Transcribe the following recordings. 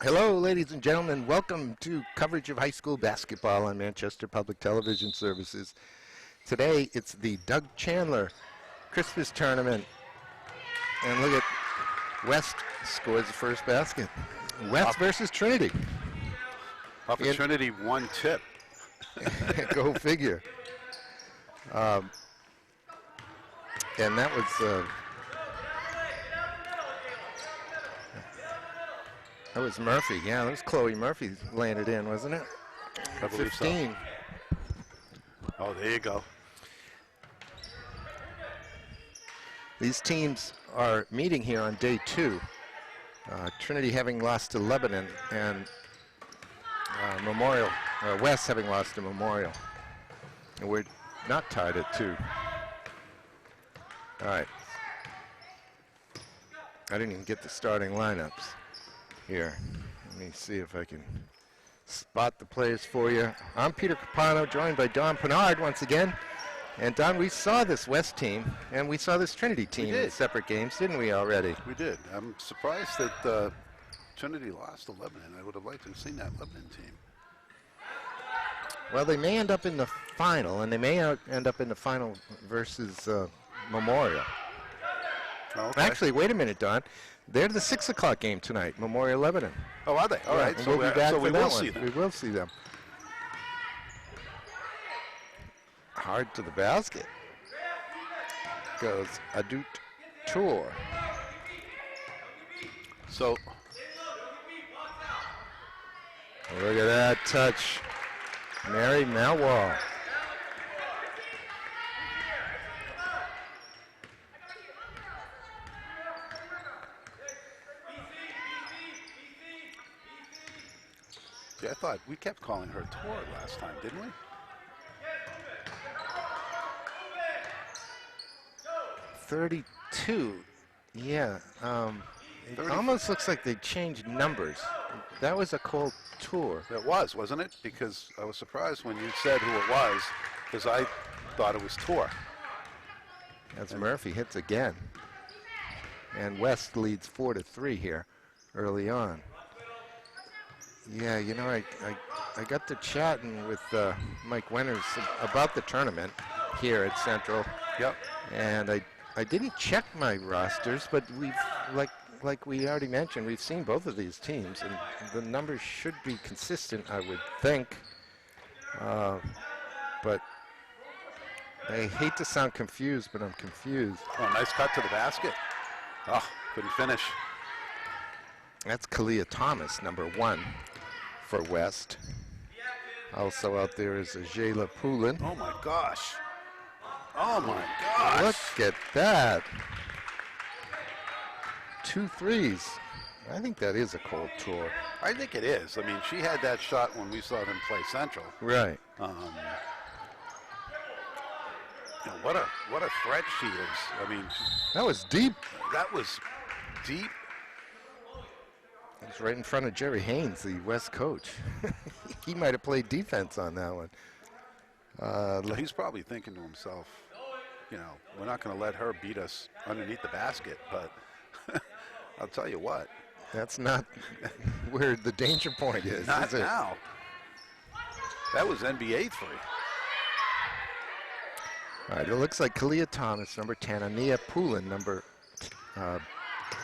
Hello, ladies and gentlemen. Welcome to coverage of high school basketball on Manchester Public Television Services. Today, it's the Doug Chandler Christmas Tournament. And look at West scores the first basket. West versus Trinity. Off of Trinity, one tip. Go figure. And that was Murphy. Yeah, that was Chloe Murphy landed in, wasn't it? I believe 15. So. Oh, there you go. These teams are meeting here on day 2. Trinity having lost to Lebanon and West having lost to Memorial. And we're not tied at 2. All right. I didn't even get the starting lineups here. Let me see if I can spot the players for you. I'm Peter Capano, joined by Don Pinard once again. And Don, we saw this West team, and we saw this Trinity team in separate games, didn't we already? We did. I'm surprised that Trinity lost to Lebanon. I would have liked to have seen that Lebanon team. Well, they may end up in the final, and they may end up in the final versus Memorial. Oh, okay. Actually, wait a minute, Don. They're the 6 o'clock game tonight, Memorial Lebanon. Oh, are they? All right. So we'll be back for that one. See them. We will see them. Hard to the basket goes Adut Tour. So look at that touch. Mary Malwall. I thought we kept calling her Tor last time, didn't we? 32. Yeah. It almost looks like they changed numbers. That was a cold tour. It was, wasn't it? Because I was surprised when you said who it was, because I thought it was Tor. As Murphy hits again. And West leads 4-3 here early on. Yeah, you know, I got to chatting with Mike Winters about the tournament here at Central. Yep. And I didn't check my rosters, but we've, like we already mentioned, we've seen both of these teams, and the numbers should be consistent, I would think. But I hate to sound confused, but I'm confused. Oh, nice cut to the basket. Oh, couldn't finish. That's Kalia Thomas, number 1 for West. Also out there is Jayla Poulin. Oh my gosh. Oh my gosh. Look at that. 2 threes. I think that is a cold tour. I think it is. I mean, she had that shot when we saw them play Central. Right. You know, what a threat she is. I mean, that was deep. That was deep. It was right in front of Jerry Haynes, the West coach. He might have played defense on that one. He's probably thinking to himself, you know, we're not going to let her beat us underneath the basket, but I'll tell you what. That's not where the danger point is. Not is it? Now. That was NBA 3. All right, it looks like Kalia Thomas, number 10, Ania Poulin, number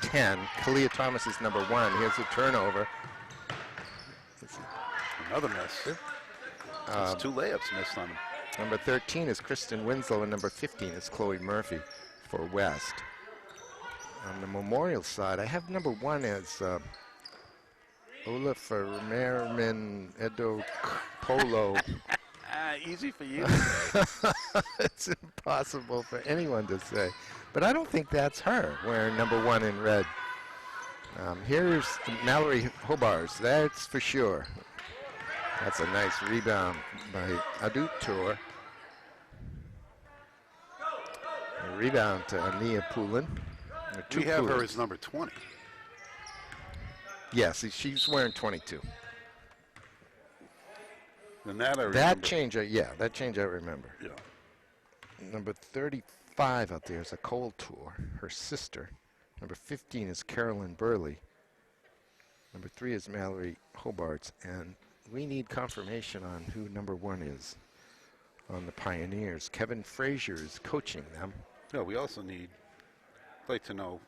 10. Kalia Thomas is number 1. Here's a turnover. Another miss. It's 2 layups missed on him. Number 13 is Kristen Winslow, and number 15 is Chloe Murphy for West. On the Memorial side, I have number 1 as Olaf Merman Edo Polo. Easy for you. It's impossible for anyone to say. But I don't think that's her, wearing number 1 in red. Here's Mallory Hobars, that's for sure. That's a nice rebound by Adut Tour. A rebound to Ania Poulin. We have her as number 20. Yes, she's wearing 22. And that I remember. That change, that change I remember. Yeah. Number 35 out there is a Cole Tour, her sister. Number 15 is Carolyn Burley. Number 3 is Mallory Hobarts, and we need confirmation on who number 1 is on the Pioneers. Kevin Frazier is coaching them. No, we also need, I'd like to know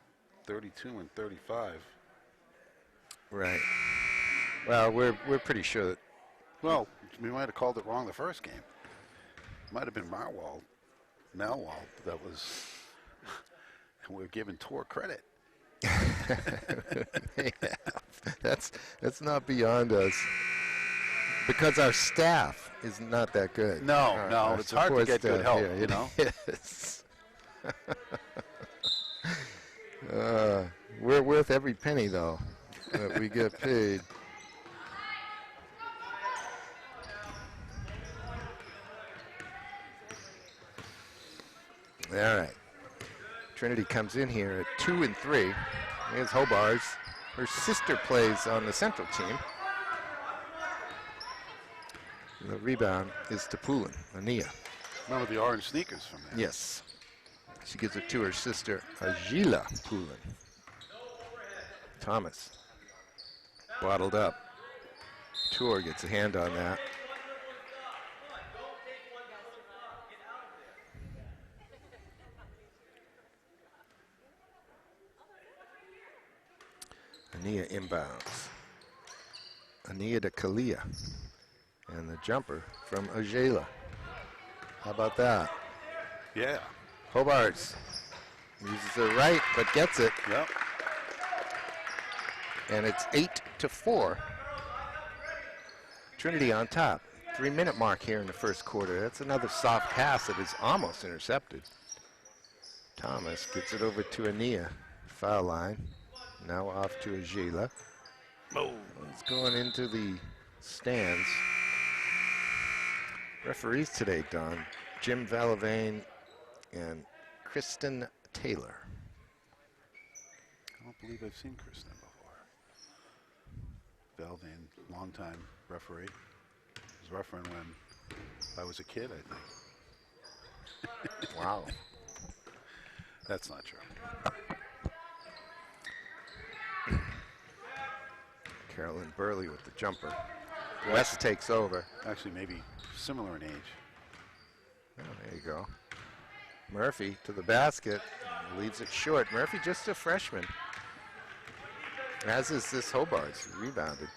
32 and 35. Right. Well, we're pretty sure that. Well, we might have called it wrong the first game. Might have been Malwald, that was, and we're giving Tor credit. Yeah, that's not beyond us, because our staff is not that good. No, Our it's hard to get good help, here, you know. Is. We're worth every penny, though, that we get paid. All right. Trinity comes in here at 2 and 3. Here's Hobars. Her sister plays on the Central team. The rebound is to Poulin, Ania. Remember the orange sneakers from there? Yes. She gives it to her sister, Agila Poulin. Thomas. Bottled up. Tour gets a hand on that. Ania inbounds. Ania to Kalia. And the jumper from Agila. How about that? Yeah. Hobarts uses it right, but gets it. Yep. And it's 8-4. Trinity on top. 3-minute mark here in the first quarter. That's another soft pass that is almost intercepted. Thomas gets it over to Ania. Foul line. Now off to Agila. It's going into the stands. Referees today, Don. Jim Valavane and Kristen Taylor. I don't believe I've seen Kristen before. Valvane, longtime referee. Was refereeing when I was a kid, I think. Wow. That's not true. Carolyn Burley with the jumper. West takes over. Actually, maybe similar in age. Oh, there you go. Murphy to the basket. Leaves it short. Murphy just a freshman. As is this Hobarts. Rebounded.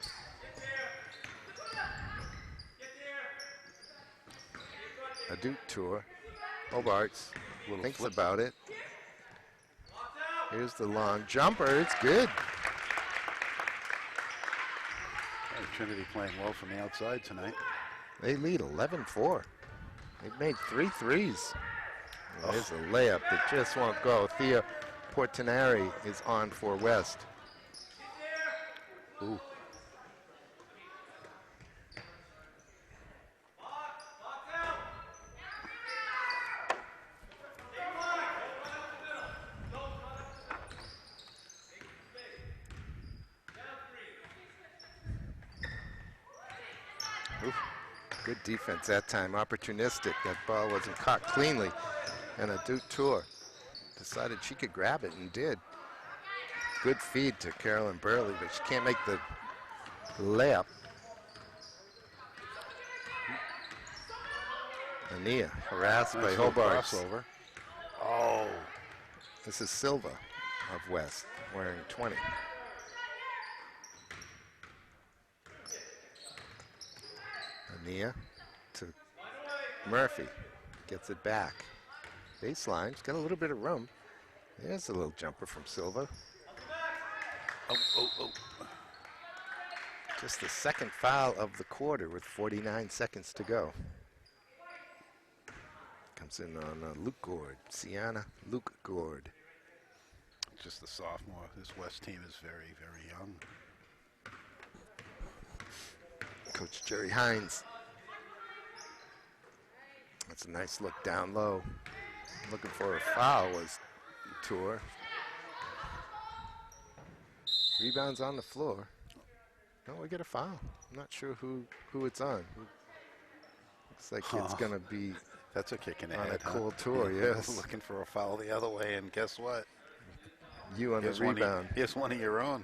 A Duke tour. Hobarts thinks flip. about it. Here's the long jumper. It's good. Trinity playing well from the outside tonight. They lead 11-4. They've made 3 threes. There's a layup that just won't go. Thea Portinari is on for West. Ooh. Oof. Good defense that time, opportunistic. That ball wasn't caught cleanly. And a Duke tour decided she could grab it and did. Good feed to Carolyn Burley, but she can't make the layup. Ania harassed by Hobart. Crossover. Oh. This is Silva of West wearing 20. Ania to Murphy. Gets it back. Baseline. She's got a little bit of room. There's a little jumper from Silva. Oh. Just the second foul of the quarter with 49 seconds to go. Comes in on Luke Gord. Sienna Luke Gord. Just the sophomore. This West team is very, very young. Coach Jerry Hines. That's a nice look down low. Looking for a foul was Tour. Rebounds on the floor. No, we get a foul. I'm not sure who it's on. Looks like it's going to be That's a kick in the on head. a cool tour, yes. Looking for a foul the other way, and guess what? You on the rebound. Here's one of your own.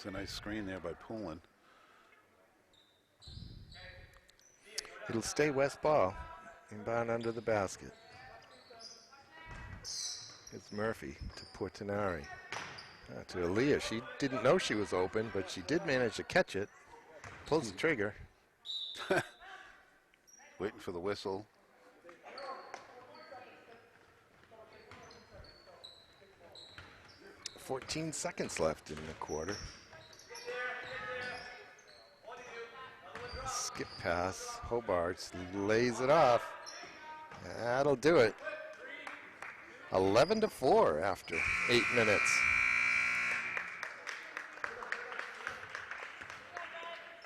It's a nice screen there by Poulin. It'll stay West ball. Inbound under the basket. It's Murphy to Portinari. To Aaliyah. She didn't know she was open, but she did manage to catch it. Pulls the trigger. Waiting for the whistle. "14 seconds left in the quarter. Skip pass. Hobarts lays it off. That'll do it. 11-4 after 8 minutes.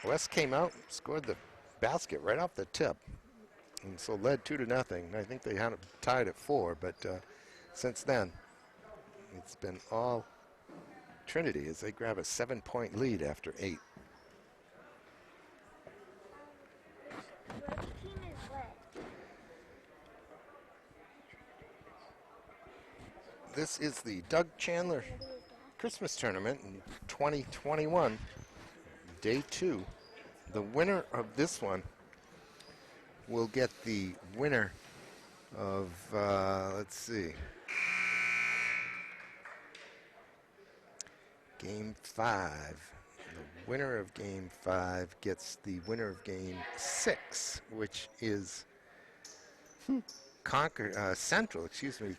West came out, scored the basket right off the tip, and so led 2-0. I think they had it tied at 4, but since then, it's been all Trinity as they grab a 7-point lead after 8. This is the Doug Chandler Christmas Tournament in 2021, Day 2. The winner of this one will get the winner of, let's see, Game 5. The winner of Game 5 gets the winner of Game 6, which is Concord, Central,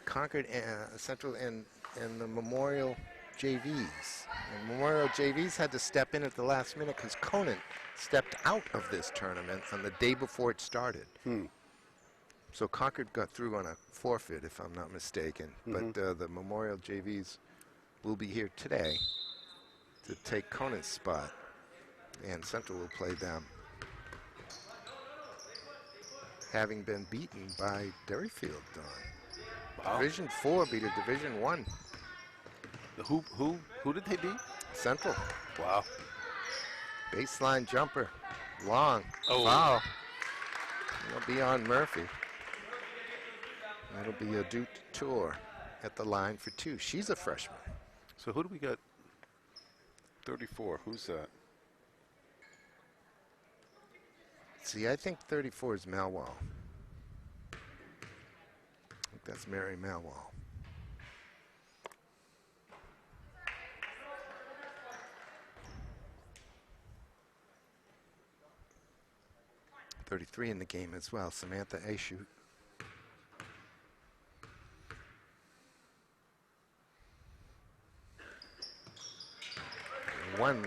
Concord Central and the Memorial JVs. And Memorial JVs had to step in at the last minute because Conant stepped out of this tournament on the day before it started. So Concord got through on a forfeit, if I'm not mistaken. But the Memorial JVs will be here today to take Conant's spot, and Central will play them, having been beaten by Derryfield, Don. Wow. Division 4 beat a Division 1. Who did they beat? Central. Wow. Baseline jumper. Long. Oh. Foul. It'll be on Murphy. It'll be a Duke Tour at the line for 2. She's a freshman. So who do we got? 34. Who's that? See, I think 34 is Malwall. I think that's Mary Malwall. .33 in the game as well, Samantha Ashute. One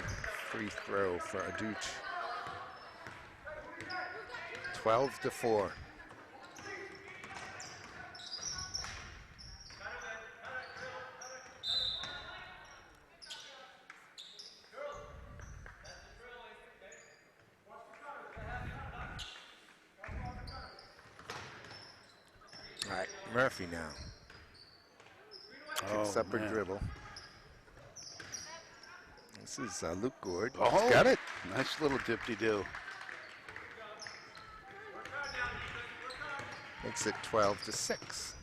free throw for Adut. 12-4. All right, Murphy now. Picks up her dribble. This is Luke Gord. Oh, Got it. Nice little dip-de-do. Makes it 12-6.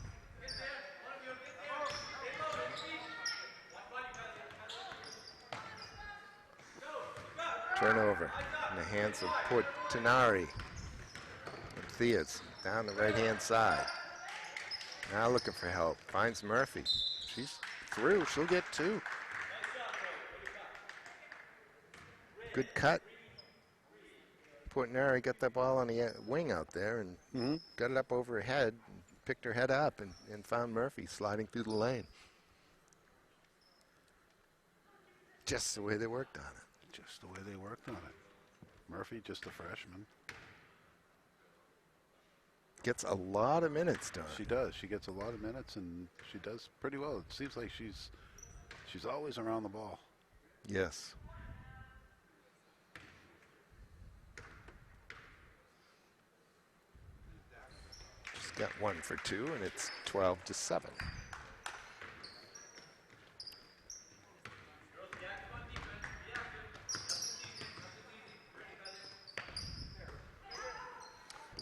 Turnover in the hands of Portinari. Thea's down the right-hand side. Now looking for help. Finds Murphy. She's through. She'll get 2. Good cut. Portinari got that ball on the wing out there and got it up over her head, picked her head up, and found Murphy sliding through the lane. Just the way they worked on it. Just the way they worked on it. Murphy, just a freshman. Gets a lot of minutes done. She does. She gets a lot of minutes, and she does pretty well. It seems like she's always around the ball. Yes. She's got 1 for 2, and it's 12-7.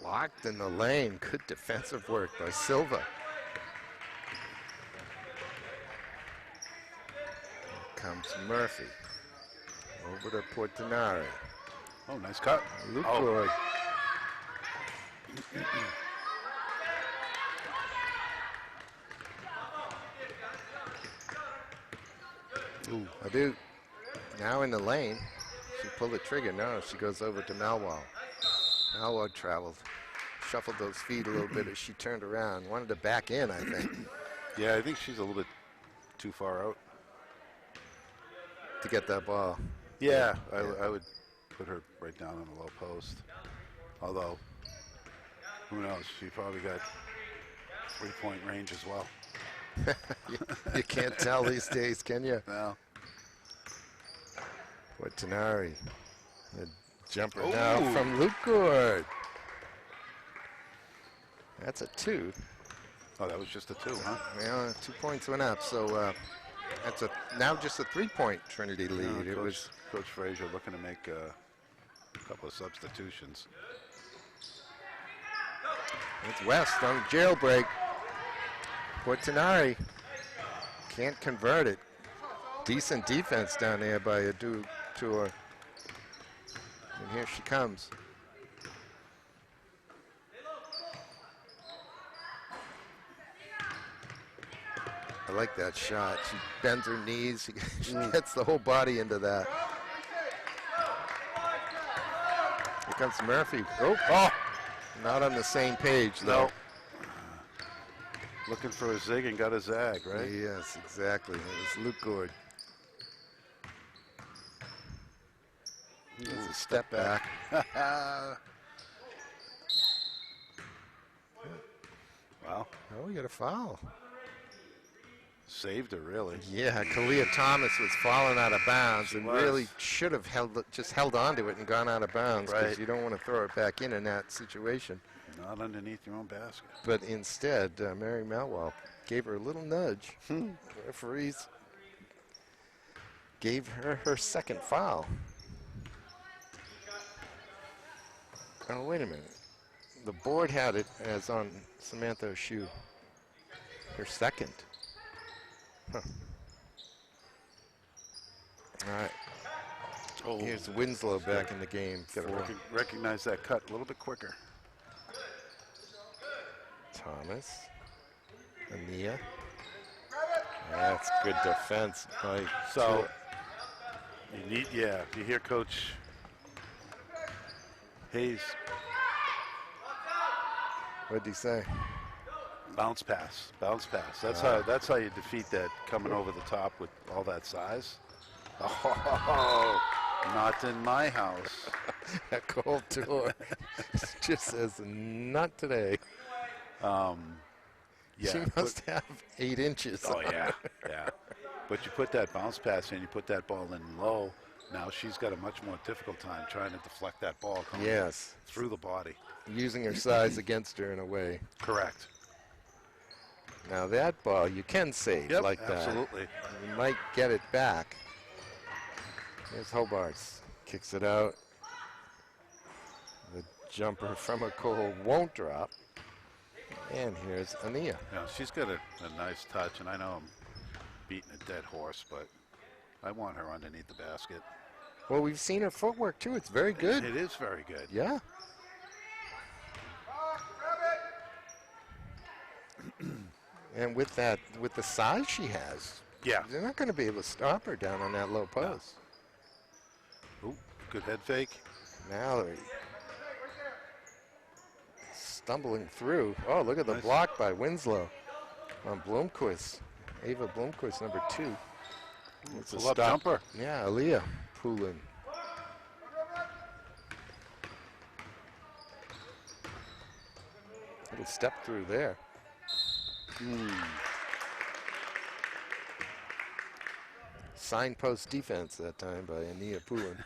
Blocked in the lane. Good defensive work by Silva. Here comes Murphy. Over to Portinari. Oh, nice cut. Luke Oh. Gord. Ooh. Adu now in the lane. She pulled the trigger. No, she goes over to Malwall. Malwall traveled, shuffled those feet a little bit as she turned around. Wanted to back in, I think. Yeah, I think she's a little bit too far out. To get that ball. Yeah, I would put her right down on the low post. Although, who knows? She probably got 3-point range as well. You can't tell these days, can you? No. Portinari. The jumper Ooh. now from Luke Gord. That's a 2. Oh, that was just a 2, huh? Well, 2 points went up, so that's now just a 3-point Trinity lead. It was Coach Frazier looking to make a couple of substitutions. It's West on jailbreak. Portinari can't convert it. Decent defense down there by Adu Tour. And here she comes. I like that shot. She bends her knees. She gets the whole body into that. Here comes Murphy. Oh, not on the same page, though. No. Looking for a zig and got a zag, right? Yes, exactly. It was Luke Gord. There's a step back. Wow. Oh, we got a foul. Saved her, really. Yeah, Kalia Thomas was falling out of bounds and was. really should have just held on to it and gone out of bounds because Right. you don't want to throw it back in that situation. Not underneath your own basket. But instead, Mary Malwell gave her a little nudge. Referees gave her her second foul. Oh, wait a minute. The board had it as on Samantha O'Shue. Her second. Huh. All right. Oh, Here's Winslow back in the game. gotta for recognize that cut a little bit quicker. Thomas. Ania. That's good defense by So, you hear Coach Hayes What'd he say? bounce pass. That's how you defeat that coming over the top with all that size. Oh, not in my house. That cold tour just says not today. Yeah. She must have 8 inches. Oh yeah, yeah. But you put that bounce pass in, you put that ball in low. Now she's got a much more difficult time trying to deflect that ball coming Yes. through the body. Using her size against her in a way. Correct. Now that ball you can save like that. Absolutely. You might get it back. Here's Hobarts. Kicks it out. The jumper from Cole won't drop. And here's Ania. Yeah, she's got a nice touch, and I know I'm beating a dead horse, but I want her underneath the basket. Well, we've seen her footwork too. It's very good. It is very good. Yeah. And with the size she has, Yeah. they're not going to be able to stop her down on that low post. Ooh, good head fake. Mallory stumbling through. Oh, look at the Nice. block by Winslow on Blomquist. Ava Blomquist, number 2. It's a Pull-up stop. jumper. Yeah, Aaliyah Poulin. Little step through there. Signpost defense that time by Ania Poulin.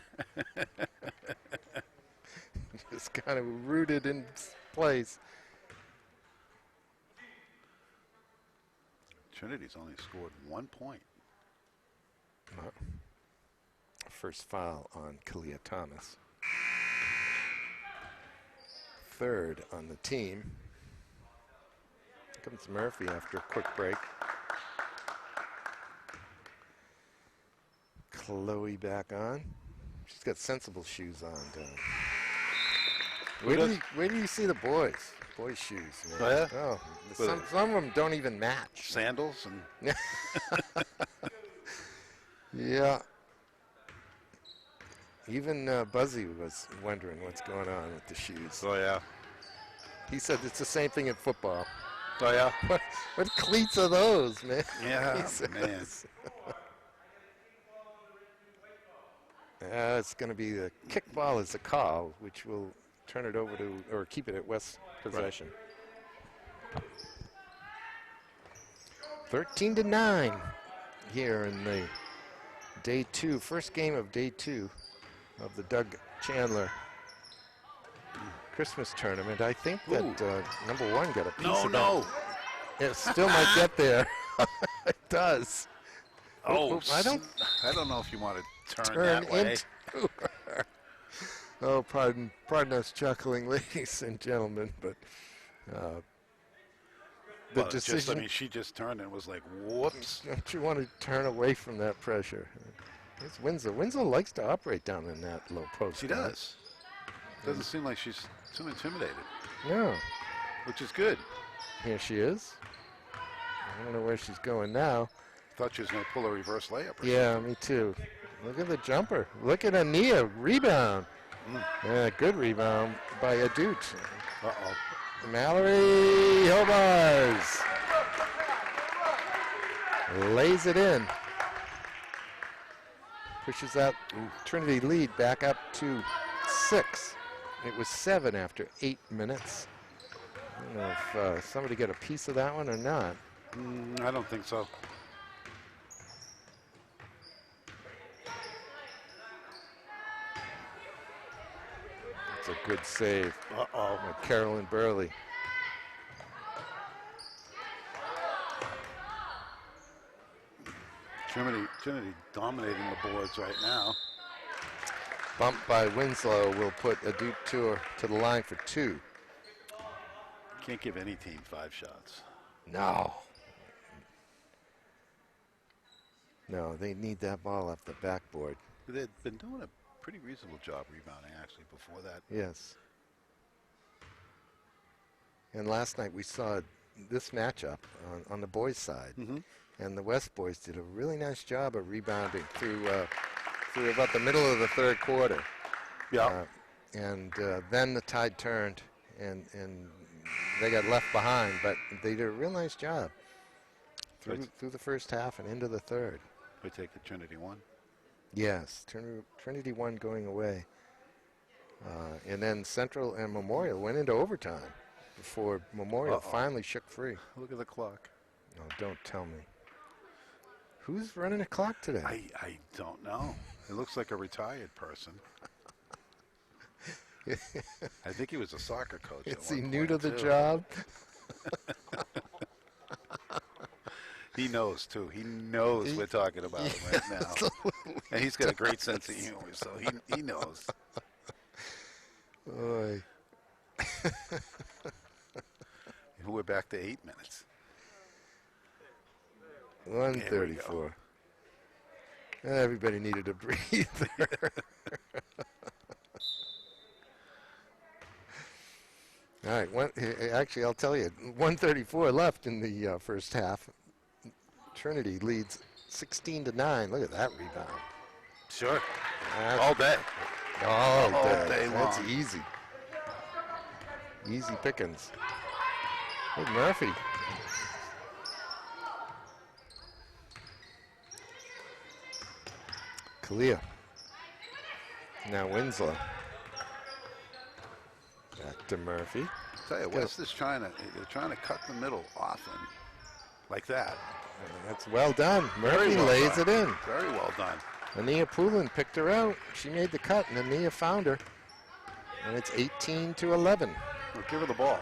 Just kind of rooted in place. Trinity's only scored 1 point. First foul on Kalia Thomas. Third on the team. Here comes Murphy after a quick break. Chloe back on. She's got sensible shoes on, Don. Who Where do you see the boys? Boys' shoes, man. Oh, yeah? Oh, What some of them don't even match. Sandals and Yeah. Even Buzzy was wondering what's going on with the shoes. oh yeah, He said it's the same thing in football. oh yeah, What cleats are those, man? yeah, He says. man. It's going to be the kickball is the call, which will turn it over to, or keep it at West possession. 13-9 here in the day 2, first game of day 2 of the Doug Chandler Christmas tournament. I think that number 1 got a piece of No. that. It still might get there. It does. Oh, I don't know if you want to turn turn that way. into her. Oh, pardon us chuckling, ladies and gentlemen, but the Well, decision. she just turned and was like, whoops. Don't you want to turn away from that pressure? It's Winslow. Winslow likes to operate down in that low post. She does. Doesn't seem like she's too intimidated, No. which is good. Here she is. I don't know where she's going now. Thought she was going to pull a reverse layup. Or Yeah, me too. Look at the jumper. Look at Ania. Rebound. Yeah, good rebound by Adut. Uh-oh. Mallory Hobars lays it in. Pushes that Trinity lead back up to 6. It was 7 after 8 minutes. I don't know if somebody got a piece of that one or not. I don't think so. It's a good save Uh-oh. by Carolyn Burley. Trinity dominating the boards right now. Bump by Winslow will put Adut to the line for 2. Can't give any team 5 shots. No. No, they need that ball off the backboard. They've been doing a pretty reasonable job rebounding, actually, before that. Yes. And last night we saw this matchup on the boys' side. And the West boys did a really nice job of rebounding through about the middle of the third quarter. Yeah. And then the tide turned, and they got left behind. But they did a real nice job through the first half and into the third. We take the Trinity 1. Yes, Trinity 1 going away. And then Central and Memorial went into overtime before Memorial finally shook free. Look at the clock. No, don't tell me. Who's running the clock today? I don't know. It looks like a retired person. I think he was a soccer coach. Is he new to the job? He knows, too. He knows we're talking about him right now. And he's got a great sense of humor, so he knows. Oy. We're back to 8 minutes. 134. Everybody needed a breather. All right. Actually, I'll tell you, 134 left in the first half. Trinity leads 16-9. Look at that rebound. Sure. All day. All day That's long. easy. Easy pickings. Hey, Murphy. Kalia. Now Winslow. Back to Murphy. Tell you, West is they're trying to cut the middle often, like that. That's well done. Very Murphy well lays done. it in. Very well done. Ania Poulin picked her out. She made the cut, and Ania found her. And it's 18-11. Well, give her the ball.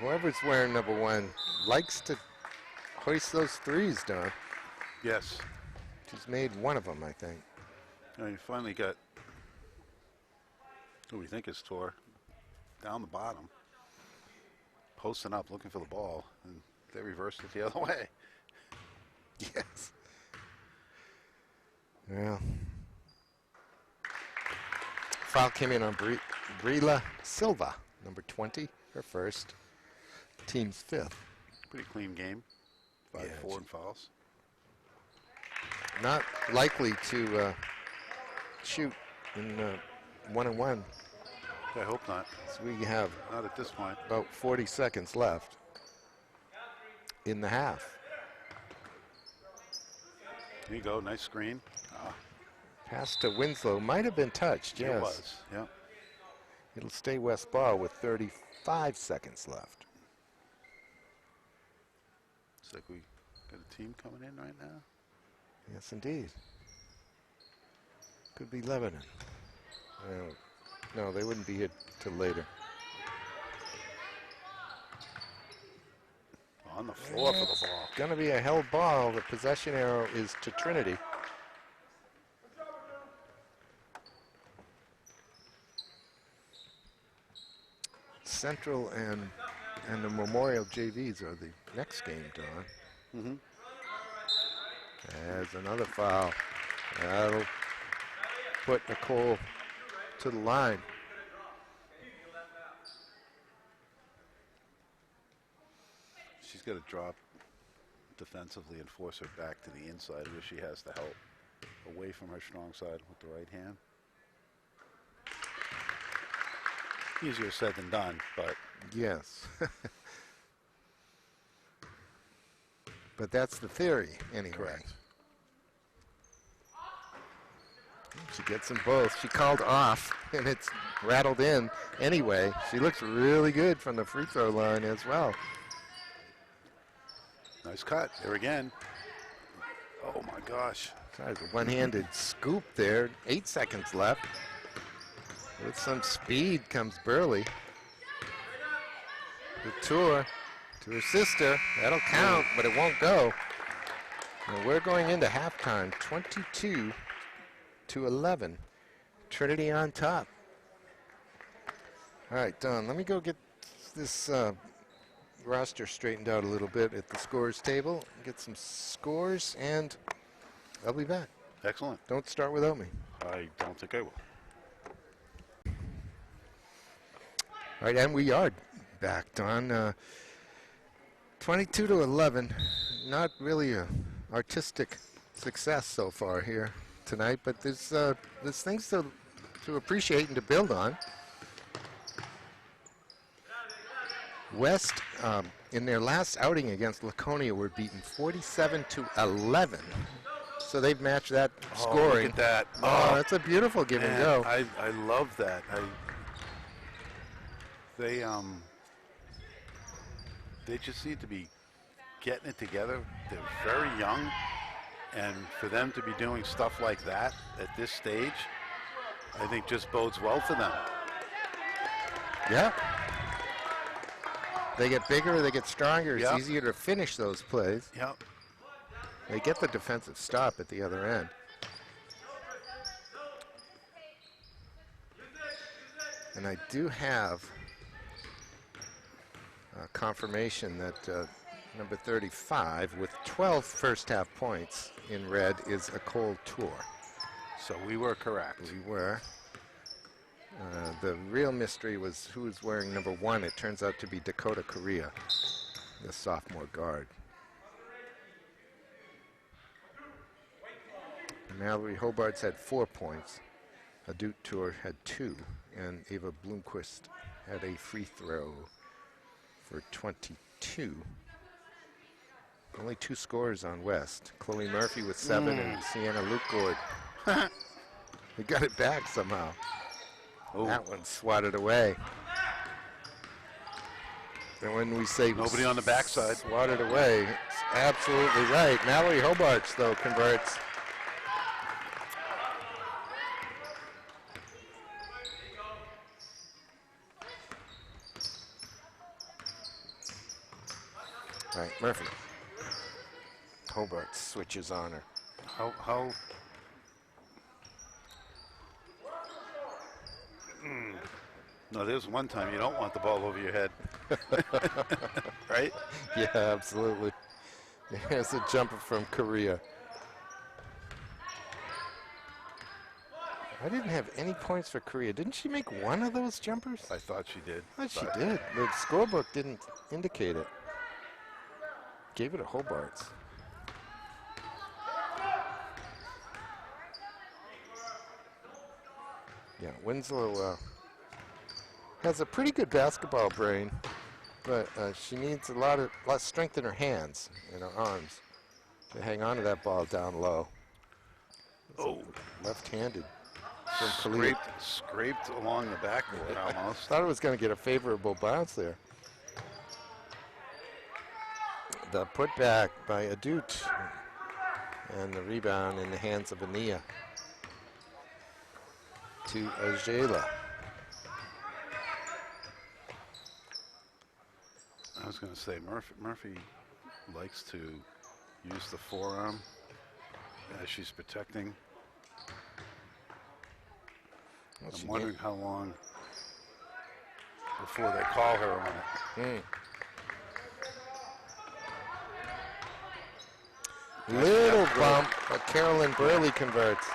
Whoever's wearing number 1 likes to hoist those threes, Don. Yes. She's made one of them, I think. You finally got who we think is Tor down the bottom, posting up, looking for the ball, and they reversed it the other way. Yes. Well, foul came in on Brila Silva, number 20, her first, team's 5th. Pretty clean game. 5-4 Yeah, in fouls. Not likely to shoot in 1-on-1. I hope not. So we have Not at this point. about 40 seconds left in the half. There you go. Nice screen. Pass to Winslow might have been touched. Yes, It was. Yeah. It'll stay West ball with 35 seconds left. Looks like we got a team coming in right now. Yes, indeed. Could be Lebanon. No, they wouldn't be here till later. On the floor for the ball. Going to be a held ball. The possession arrow is to Trinity. Central and the Memorial JVs are the next game, Don. Mm-hmm. As another foul. That'll put Nicole to the line. She's got to drop defensively and force her back to the inside where she has the help. Away from her strong side with the right hand. Easier said than done, but Yes. But that's the theory, anyway. correct. She gets them both. She called off, and it's rattled in anyway. She looks really good from the free throw line as well. Nice cut. There again. Oh my gosh. Tries a one-handed scoop there. 8 seconds left. With some speed comes Burley. The tour to her sister. That'll count, but it won't go. And we're going into halftime, 22-11. Trinity on top. All right, Don, let me go get this roster straightened out a little bit at the scores table. Get some scores, and I'll be back. Excellent. Don't start without me. I don't think I will. All right, and we are back, Don. 22-11. Not really a artistic success so far here tonight, but there's things to appreciate and to build on. West, in their last outing against Laconia, were beaten 47-11. So they've matched that scoring. Look at that. Oh, that's a beautiful give and go. I love that. They just need to be getting it together. They're very young, and for them to be doing stuff like that at this stage, I think just bodes well for them. Yeah. They get bigger, they get stronger. It's Yep. easier to finish those plays. Yep. They get the defensive stop at the other end. And I do have confirmation that number 35 with 12 first half points in red is a cold tour. So we were correct. We were. The real mystery was who was wearing number 1. It turns out to be Dakota Correa, the sophomore guard. Mallory Hobart's had 4 points. Adut Tour had 2, and Ava Bloomquist had a free throw for 22. Only 2 scores on West. Chloe Murphy with 7 and Sienna Lukegord. They got it back somehow. Oh. That one swatted away. And when we say Nobody on the backside. swatted away, it's absolutely right. Mallory Hobarts, though, converts. Right, Murphy. Hobart switches on her. How No, there's one time you don't want the ball over your head. Right? Yeah, absolutely. Here's a jumper from Korea. I didn't have any points for Korea. Didn't she make one of those jumpers? I thought she did. I thought she but did. The scorebook didn't indicate it. Gave it a Hobart's. Yeah, Winslow has a pretty good basketball brain, but she needs a lot of strength in her hands and her arms to hang on to that ball down low. Oh, left-handed from Khalid. scraped along the backboard almost. Thought it was going to get a favorable bounce there. The putback by Adut, and the rebound in the hands of Ania to Ajela. I was going to say Murphy likes to use the forearm as she's protecting. Well, I'm wondering how long before they call her on it. Little bump, but Carolyn Burley converts.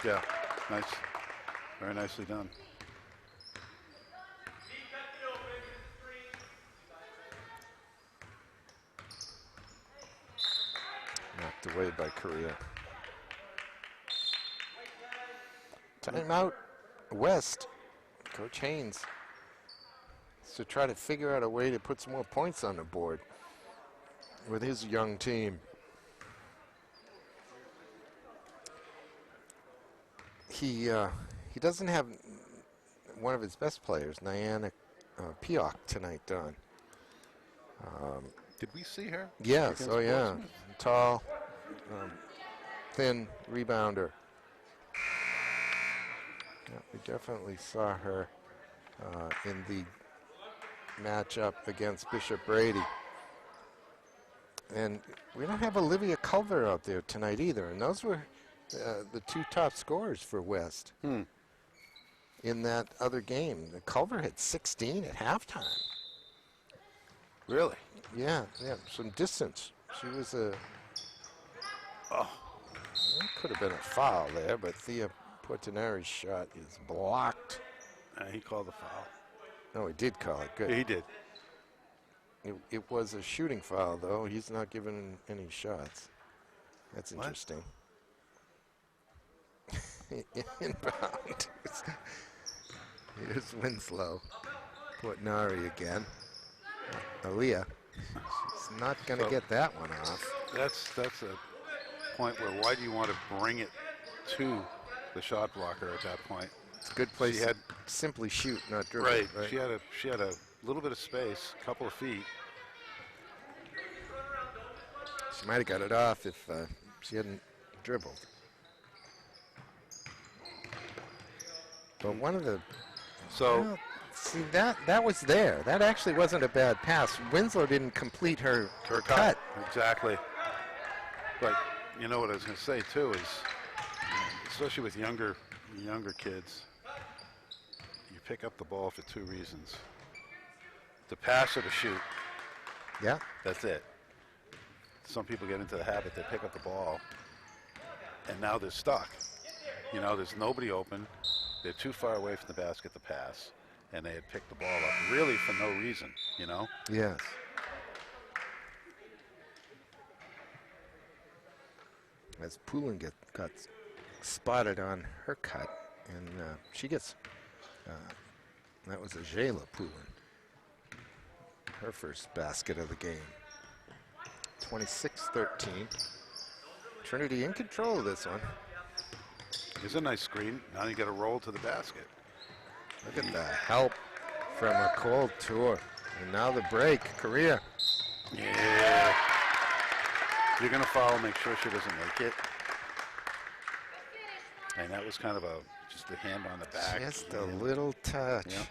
Yeah, nice. Very nicely done. Knocked away by Korea. Timeout, West. Coach Haynes to try to figure out a way to put some more points on the board with his young team. He doesn't have one of his best players, Nyana Pioch, tonight, Don. Did we see her? Yes, against oh yeah. Portsmouth? Tall, thin rebounder. Yeah, we definitely saw her in the matchup against Bishop Brady. And we don't have Olivia Culver out there tonight either. And those were the two top scorers for West in that other game. Culver had 16 at halftime. Really? Yeah, some distance. She was Oh, that could have been a foul there, but Thea Portinari's shot is blocked. he called the foul. No, he did call it. Good. Yeah, he did. It was a shooting foul, though. He's not giving any shots. That's What? interesting. Inbound. Here's Winslow. Portinari again. Aaliyah. She's not going to get that one off. That's a point where why do you want to bring it to the shot blocker at that point? It's a good place She had- to simply shoot, not dribble. Right. She had a little bit of space, a couple of feet. She might have got it off if she hadn't dribbled. But one of the So see that was there. That actually wasn't a bad pass. Winslow didn't complete her cut. Exactly. But you know what I was going to say too is, especially with younger kids, you pick up the ball for two reasons: to pass or to shoot. Yeah. That's it. Some people get into the habit, they pick up the ball, and now they're stuck. You know, there's nobody open. They're too far away from the basket to pass, and they had picked the ball up really for no reason, you know? Yes. As Poulin got spotted on her cut, and she gets, that was a Jayla Poulin, her first basket of the game. 26-13. Trinity in control of this one. Here's a nice screen. Now you got to roll to the basket. Look at the help from a cold tour. And now the break, Korea. Yeah. If you're going to foul, make sure she doesn't make it. And that was kind of just a hand on the back. Just a little touch. Yeah.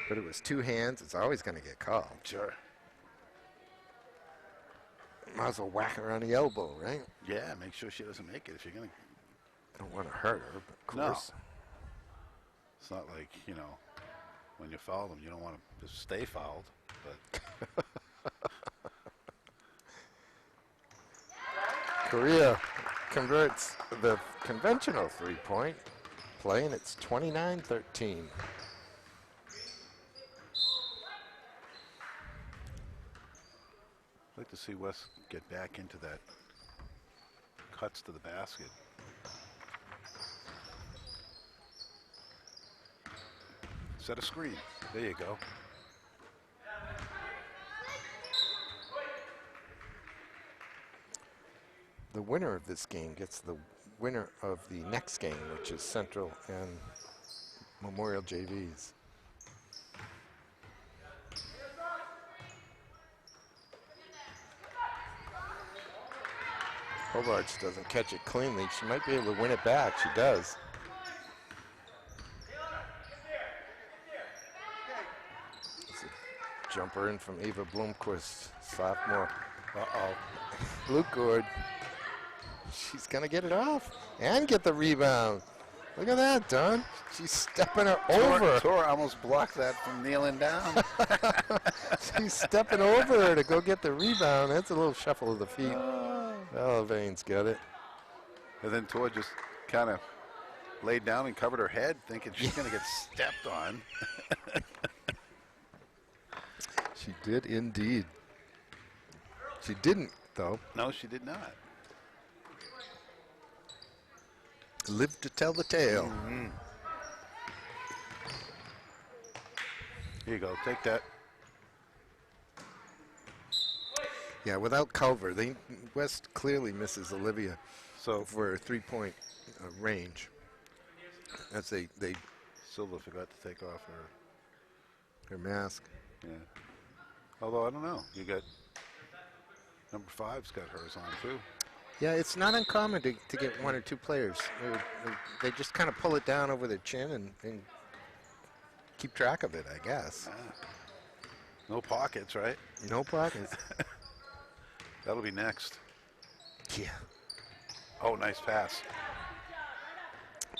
But it was two hands. It's always going to get called. Sure. Might as well whack her on the elbow, right? Yeah, make sure she doesn't make it if you're going to. Don't want to hurt her, but of No. course. It's not like, you know, when you foul them, you don't want to just stay fouled. But Korea converts the conventional three-point play, and it's 29-13. I'd like to see Wes get back into that cuts to the basket. Set a screen. There you go. The winner of this game gets the winner of the next game, which is Central and Memorial JVs. Hobarts doesn't catch it cleanly. She might be able to win it back. She does. It's a jumper in from Ava Bloomquist, sophomore. Blue cord. She's going to get it off and get the rebound. Look at that, Don. She's stepping her over. Tora almost blocked that from kneeling down. She's stepping over her to go get the rebound. That's a little shuffle of the feet. Oh, Vane's got it. And then Tora just kind of laid down and covered her head, thinking she's going to get stepped on. She did indeed. She didn't, though. No, she did not. Live to tell the tale. Mm-hmm. Here you go. Take that. Yeah, without Culver, West clearly misses Olivia So for a three-point range. That's they Silva forgot to take off her mask. Yeah. Although I don't know. You got number 5's got hers on too. Yeah, it's not uncommon to get one or two players. They just kind of pull it down over their chin and keep track of it, I guess. No pockets, right? No pockets. That'll be next. Yeah. Oh, nice pass.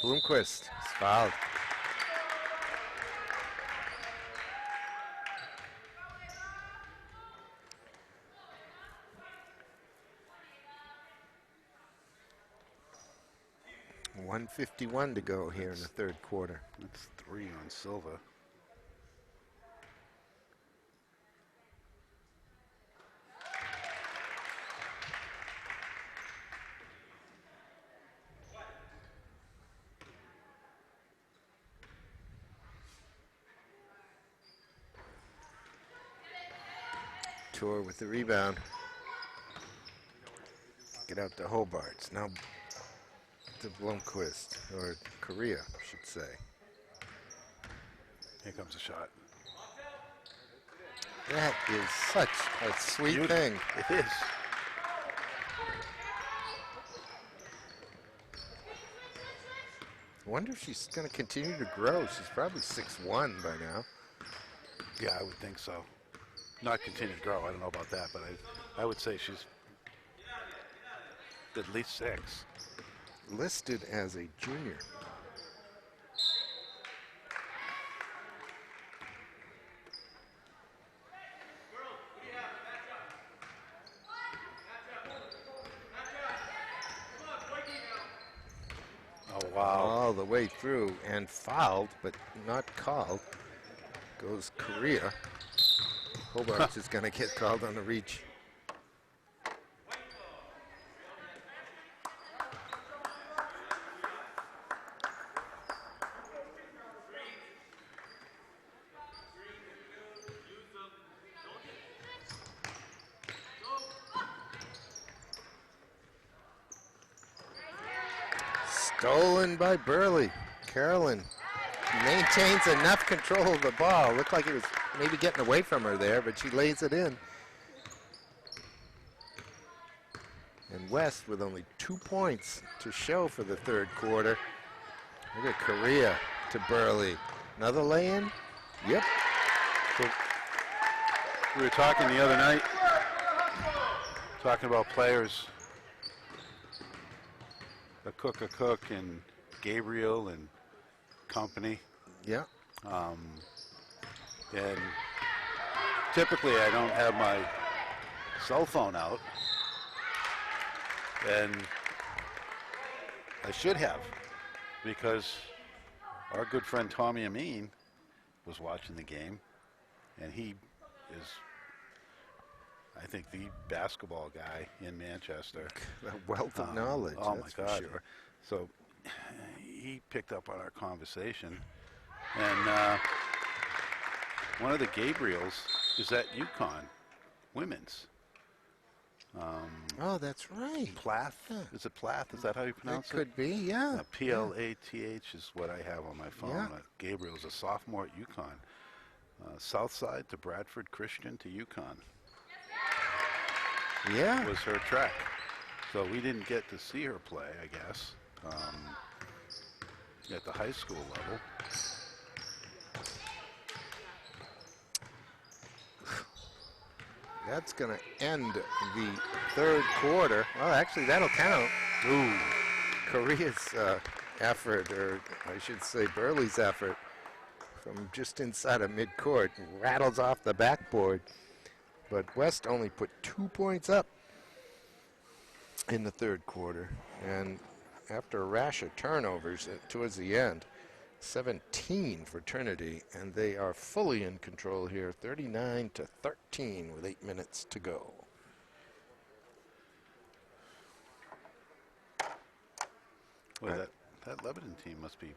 Bloomquist is fouled. .151 to go here in the third quarter. That's 3 on Silva. Tour with the rebound. Get out to Hobarts. Now to Blomqvist, or Korea, I should say. Here comes a shot. That is such a sweet thing. It is. I wonder if she's going to continue to grow. She's probably 6'1" by now. Yeah, I would think so. Not continue to grow. I don't know about that, but I would say she's at least 6. Listed as a junior. Oh, wow. All the way through and fouled, but not called. Goes Korea. Hobart is going to get called on the reach. Stolen by Burley. Carolyn maintains enough control of the ball. Looked like it was maybe getting away from her there, but she lays it in. And West with only 2 points to show for the third quarter. Look at Korea to Burley. Another lay-in? Yep. So we were talking the other night, talking about players. A Cook, and Gabriel and company. Yeah. And typically I don't have my cell phone out. And I should have, because our good friend Tommy Amin was watching the game, and he is, I think, the basketball guy in Manchester. A wealth of knowledge. Oh that's my God! For sure. So he picked up on our conversation, and one of the Gabriels is at UConn, women's. Oh, that's right. Plath? Yeah. Is it Plath? Is that how you pronounce It could be, yeah. Plath is what I have on my phone. Yeah. Gabriel's a sophomore at UConn. Southside to Bradford Christian to UConn Yeah. was her track. So we didn't get to see her play, I guess, at the high school level. That's going to end the third quarter. Well, actually, that'll count. Ooh. Korea's effort, or I should say Burley's effort, from just inside of midcourt, rattles off the backboard. But West only put 2 points up in the third quarter. And after a rash of turnovers towards the end, 17 for Trinity, and they are fully in control here, 39-13 with 8 minutes to go. Well, that Lebanon team must be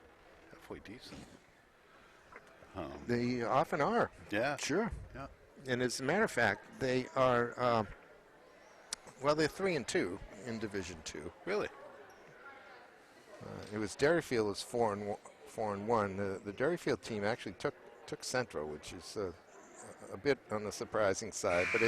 halfway decent. They often are. Yeah. Sure. Yeah. And as a matter of fact, they are, well, they're 3-2 in Division II. Really? It was Derryfield was 4-1. The Derryfield team actually took Central, which is a bit on the surprising side, but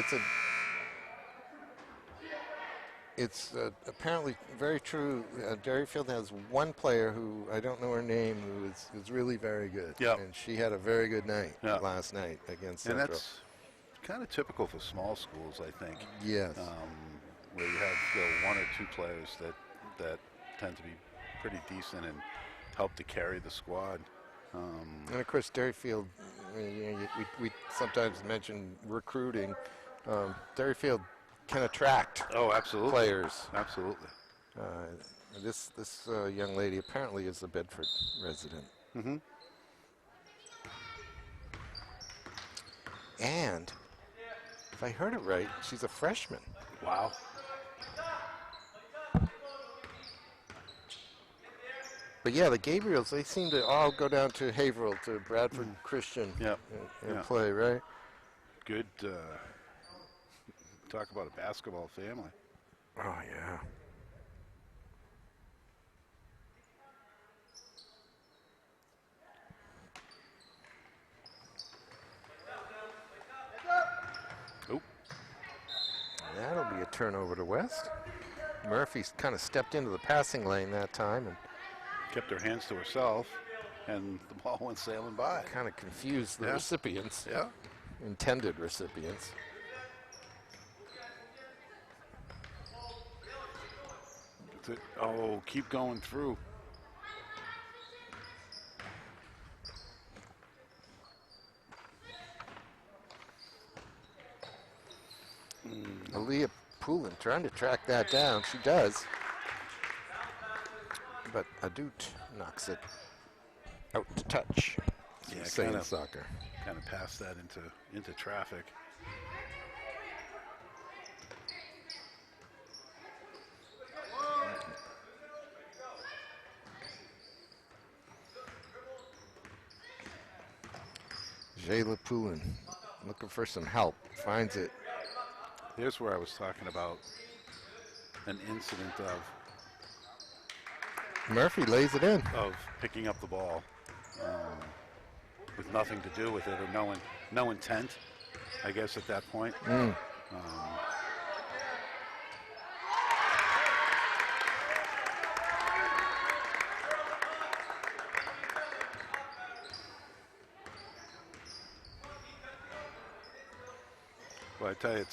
it's apparently very true. Derryfield has one player who I don't know her name, who is really very good. Yep. And she had a very good night Yep. last night against And Central. that's kind of typical for small schools, I think. Yes. Where you have one or two players that tend to be pretty decent and help to carry the squad. And of course, Derryfield, we sometimes mention recruiting. Derryfield can attract Absolutely. players. Absolutely. This young lady apparently is a Bedford resident. Mm-hmm. And if I heard it right, she's a freshman. Wow. But yeah, the Gabriels, they seem to all go down to Haverhill, to Bradford Christian Yep. and Yeah. play, right? Good. Talk about a basketball family. Oh, yeah. Oop. That'll be a turnover to West. Murphy's kind of stepped into the passing lane that time and Kept her hands to herself, and the ball went sailing by. kind of confused the Yeah. recipients, Yeah. intended recipients. That's it. Oh, keep going through. Aaliyah Poulin trying to track that down. She does. But Adut knocks it out to touch. Yeah, Say in kinda. soccer. Kind of passed that into traffic. Jayla Poulin looking for some help. Finds it. Here's where I was talking about an incident Murphy lays it in. of picking up the ball with nothing to do with it, or no intent, I guess, at that point. Well, I tell you,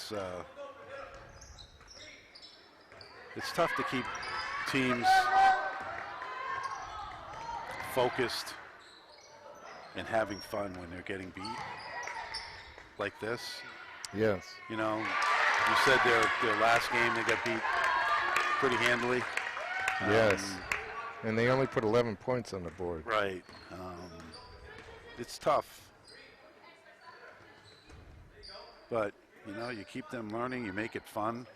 it's tough to keep teams focused and having fun when they're getting beat like this. Yes. You know, you said their last game they got beat pretty handily. Yes. And they only put 11 points on the board. Right. It's tough. But, you know, you keep them learning, you make it fun.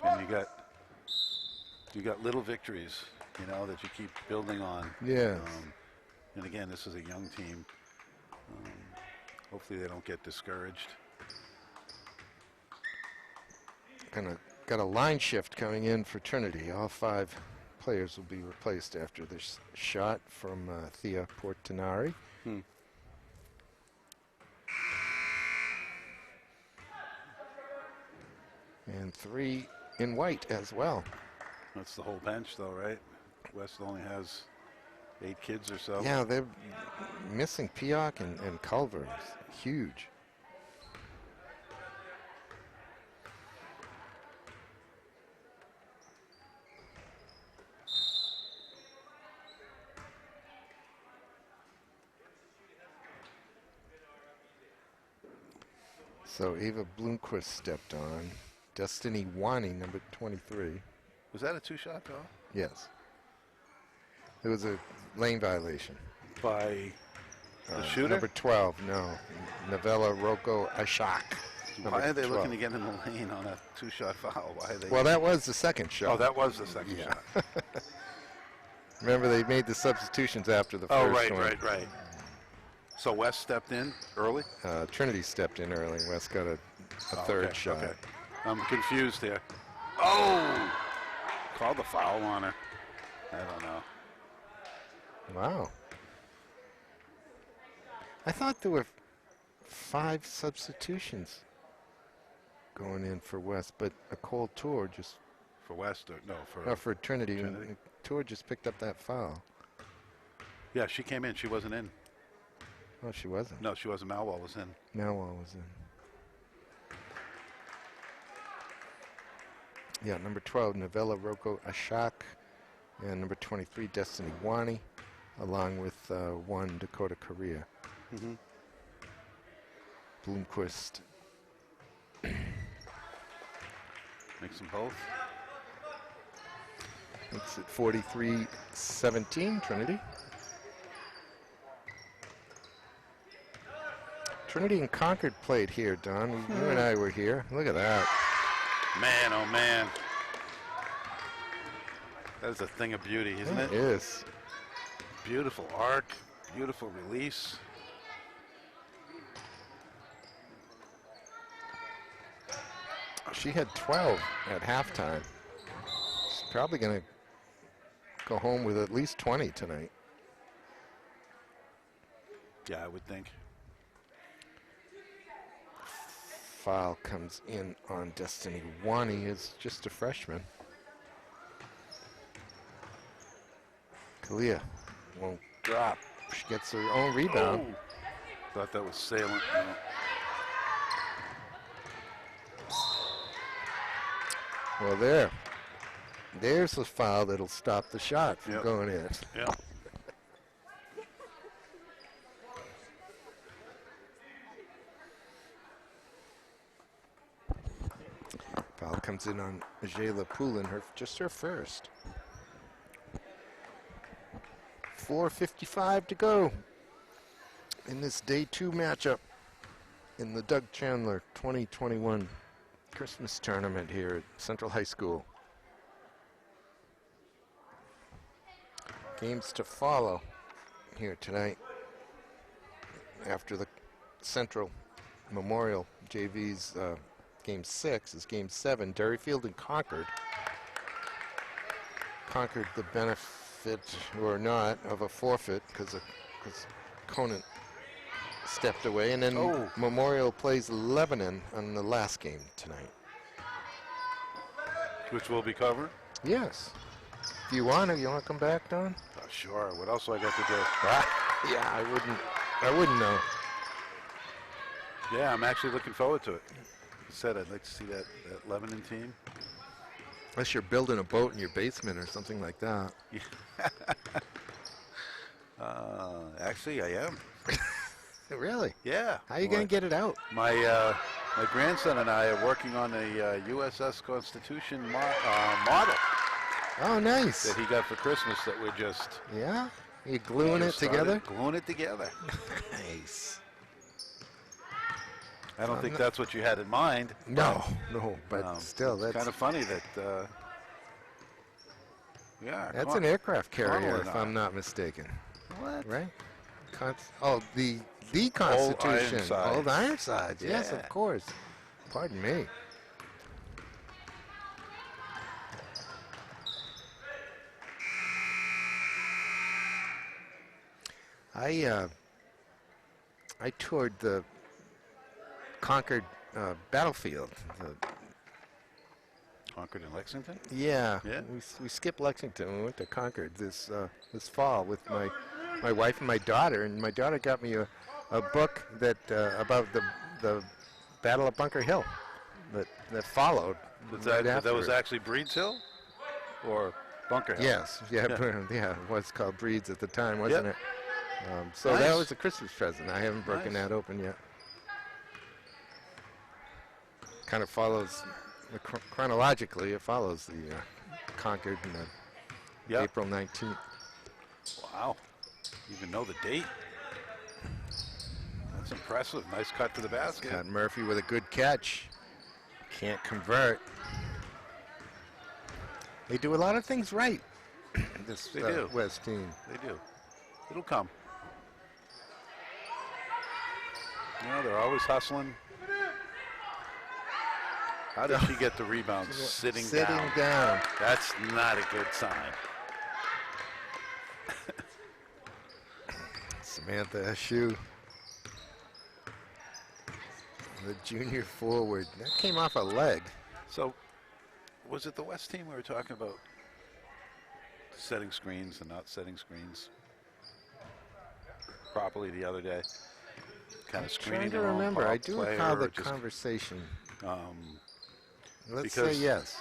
And you got little victories, you know, that you keep building on. Yeah. And again, this is a young team. Hopefully they don't get discouraged. Got a line shift coming in for Trinity. All 5 players will be replaced after this shot from Thea Portinari. And 3 in white as well. That's the whole bench, though, right? West only has 8 kids or so. Yeah, they're missing Pioch and Culver. It's huge. So Ava Bloomquist stepped on. Destiny Wani, number 23. Was that a 2-shot goal? Yes. It was a lane violation. By the shooter? Number 12, no. Novella Rocco Ashak. Why are they looking to get in the lane on a 2-shot foul? Why are they? Well, that was the second shot. Oh, that was the second shot. Remember, they made the substitutions after the first one. Right. So West stepped in early? Trinity stepped in early. West got a third shot. Okay. I'm confused here. Oh! Called the foul on her. I don't know. Wow. I thought there were 5 substitutions going in for West, but a cold tour just... For West? Or, no, for Trinity. Trinity. Tour just picked up that foul. Yeah, she came in. She wasn't in. Oh, she wasn't. No, she wasn't. Malwell was in. Malwell was in. Yeah, number 12, Novella Rocco Ashak, and number 23, Destiny Wani, along with 1, Dakota Korea. Bloomquist. Makes them both. It's at 43-17, Trinity. Trinity and Concord played here, Don. You and I were here. Look at that. Man, oh man. That is a thing of beauty, isn't it? It is. Beautiful arc, beautiful release. She had 12 at halftime. She's probably going to go home with at least 20 tonight. Yeah, I would think. Foul comes in on Destiny Wani, is just a freshman. Kalia won't drop. She gets her own rebound. Oh. Thought that was Salem. No. Well, there's the foul that'll stop the shot from going in. Yeah. Foul comes in on Jayla Poulin, just her first. 4:55 to go in this day 2 matchup in the Doug Chandler 2021 Christmas tournament here at Central High School. Games to follow here tonight after the Central Memorial JV's Game 6 is Game 7. Derryfield and Concord. Concord the benefit, or not, of a forfeit because Conant stepped away. And then Memorial plays Lebanon on the last game tonight. Which will be covered? Yes. If you want to come back, Don? Sure. What else do I got to do? Yeah, I wouldn't know. Yeah, I'm actually looking forward to it. I said I'd like to see that Lebanon team. Unless you're building a boat in your basement or something like that. Actually, I am. Really? Yeah. How are you going to get it out? My grandson and I are working on a USS Constitution model. Oh, nice. that he got for Christmas that we're just Yeah? You gluing it just started together? Gluing it together. Nice. I don't think that's what you had in mind. No, but still, it's that's kind of funny that. Yeah. that's an aircraft carrier, Connell if I'm not mistaken. What? Right? The Constitution. Ironsides. Old Ironsides. Yes, Yeah. of course. Pardon me. I toured the Concord battlefield. Concord and Lexington. Yeah. Yeah. We skipped Lexington. We went to Concord this fall with my wife and my daughter, and my daughter got me a book that about the Battle of Bunker Hill that followed. That was actually Breeds Hill, or Bunker Hill. Yes, yeah, yeah. It was called Breeds at the time, wasn't it? So Nice. that was a Christmas present. I haven't broken Nice. that open yet. Kind of follows chronologically. It follows the Concord and the April 19th. Wow. You even know the date? That's impressive. Nice cut to the basket. Got Murphy with a good catch. Can't convert. They do a lot of things right. This They do. West team. They do. It'll come. They're always hustling. How did she get the rebound? Sitting down. That's not a good sign. Samantha Eshu, the junior forward. That came off a leg. So, was it the West team we were talking about setting screens and not setting screens properly the other day? Kind of screening Trying to their own remember. I do player recall the or just, conversation. Let's because say yes.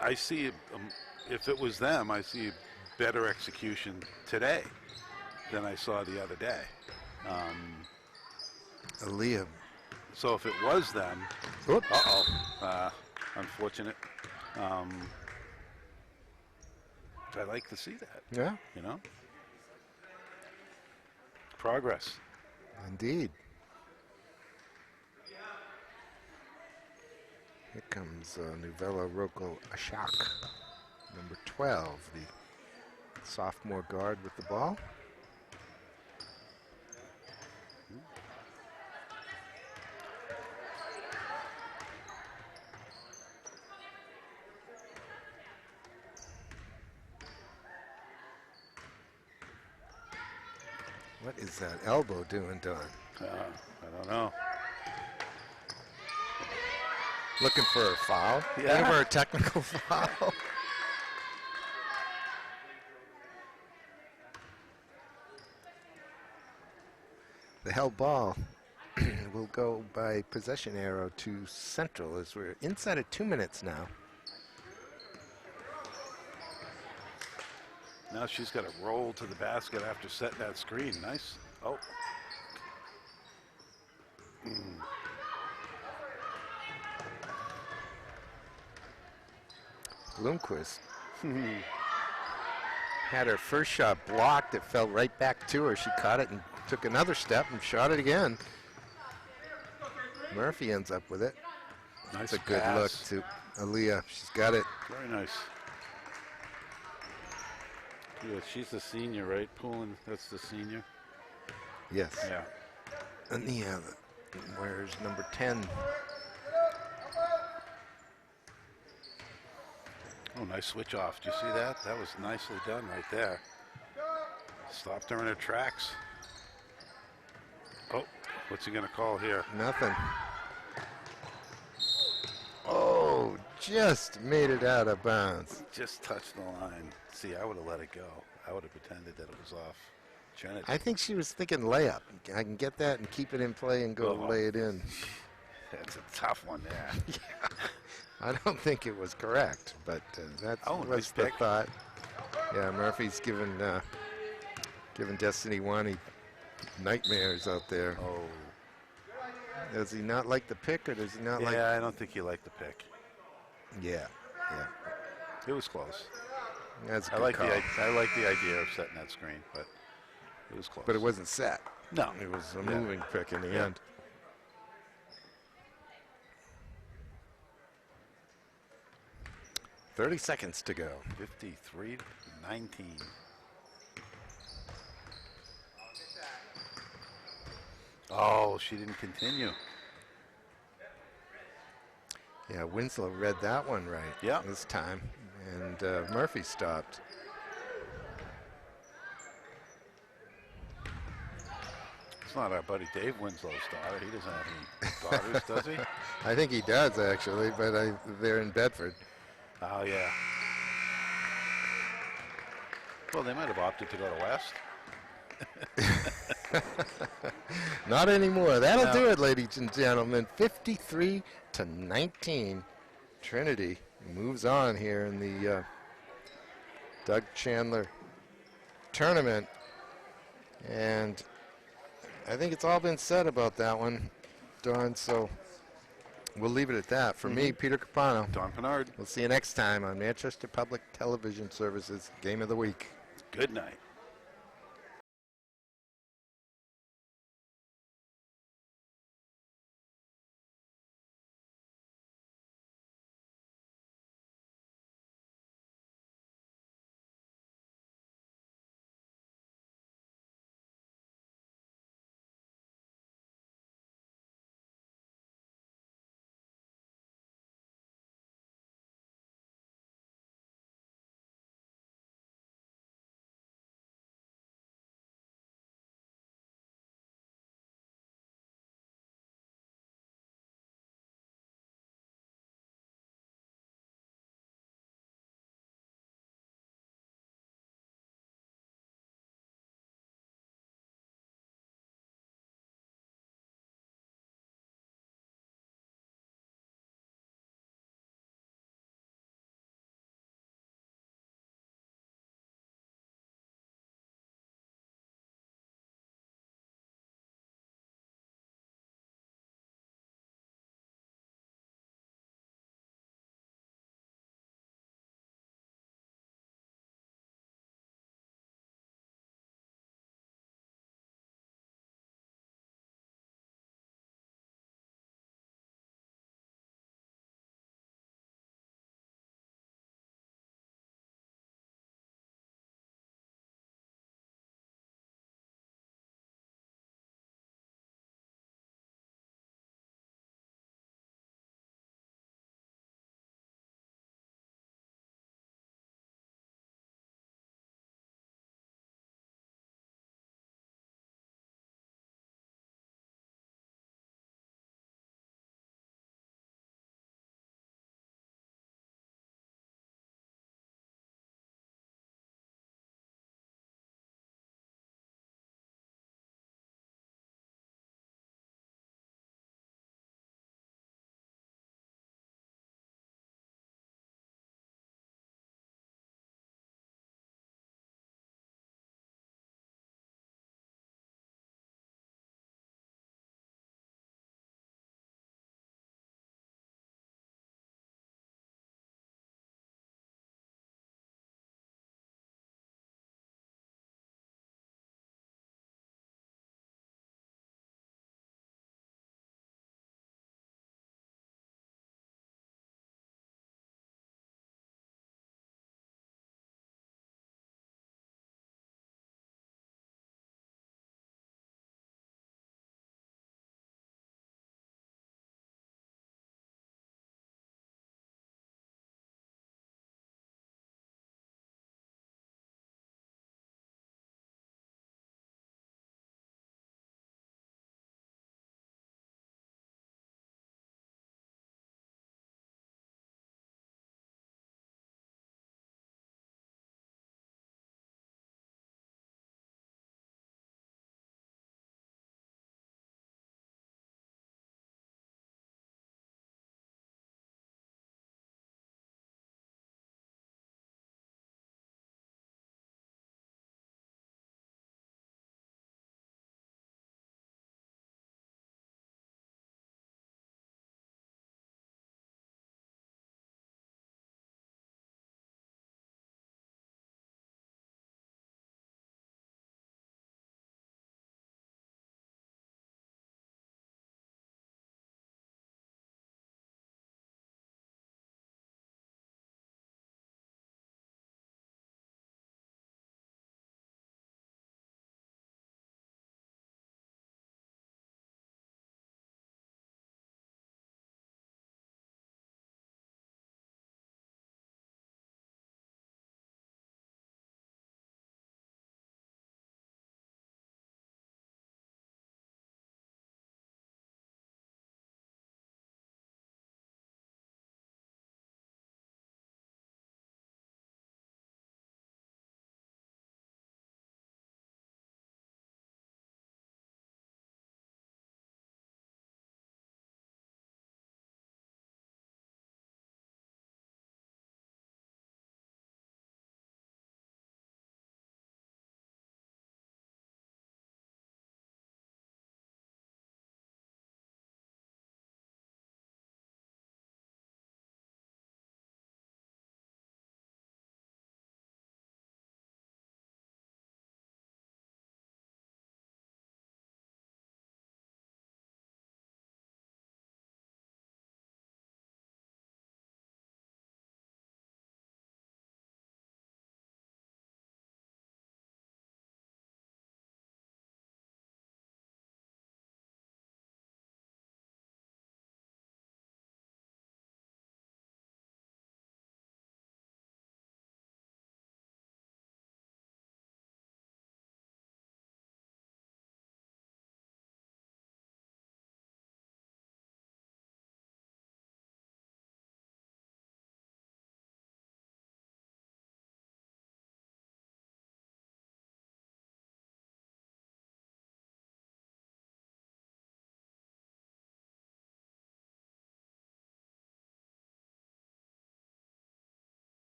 I see, if it was them, I see better execution today than I saw the other day. Aaliyah. So if it was them, Oops. unfortunate. I like to see that, Yeah, you know? Progress. indeed. Here comes Novella Rocco Ashok, number 12, the sophomore guard with the ball. What is that elbow doing, Don? I don't know. Looking for a foul? Yeah. Looking for a technical foul? The held ball will go by possession arrow to Central as we're inside of 2 minutes now. Now she's got to roll to the basket after setting that screen. Nice. Oh. Bloomquist had her first shot blocked. It fell right back to her. She caught it and took another step and shot it again. Murphy ends up with it. Nice That's a good pass. look to Aaliyah. She's got it. Very nice. Yeah, she's the senior, right? Poulin, that's the senior. Yes. Yeah. And where's number 10? Oh, nice switch off. Do you see that? That was nicely done right there. Stopped her in her tracks. Oh, what's he going to call here? Nothing. Oh, just made it out of bounds. Just touched the line. See, I would have let it go. I would have pretended that it was off Trinity. I think she was thinking layup. I can get that and keep it in play and go lay it in. That's a tough one there. Yeah. I don't think it was correct, but that was nice the pick. thought. Yeah, Murphy's giving Destiny Wani nightmares out there. Oh. Does he not like the pick, or does he not like? Yeah, I don't think he liked the pick. Yeah, yeah. It was close. That's a I good like call. I like the idea of setting that screen, but it was close. But it wasn't set. No. It was a Yeah. moving pick in the Yeah. end. "30 seconds to go." 53-19. Oh, she didn't continue. Yeah, Winslow read that one right Yeah. this time. And Murphy stopped. It's not our buddy Dave Winslow's daughter. He doesn't have any daughters, does he? I think he does, actually, but they're in Bedford. Oh, yeah. Well, they might have opted to go to West. Not anymore. That'll No. do it, ladies and gentlemen. 53-19. Trinity moves on here in the Doug Chandler tournament. And I think it's all been said about that one, Don, so we'll leave it at that. For me, Peter Capano. Don Pennard. We'll see you next time on Manchester Public Television Services Game of the Week. Good night.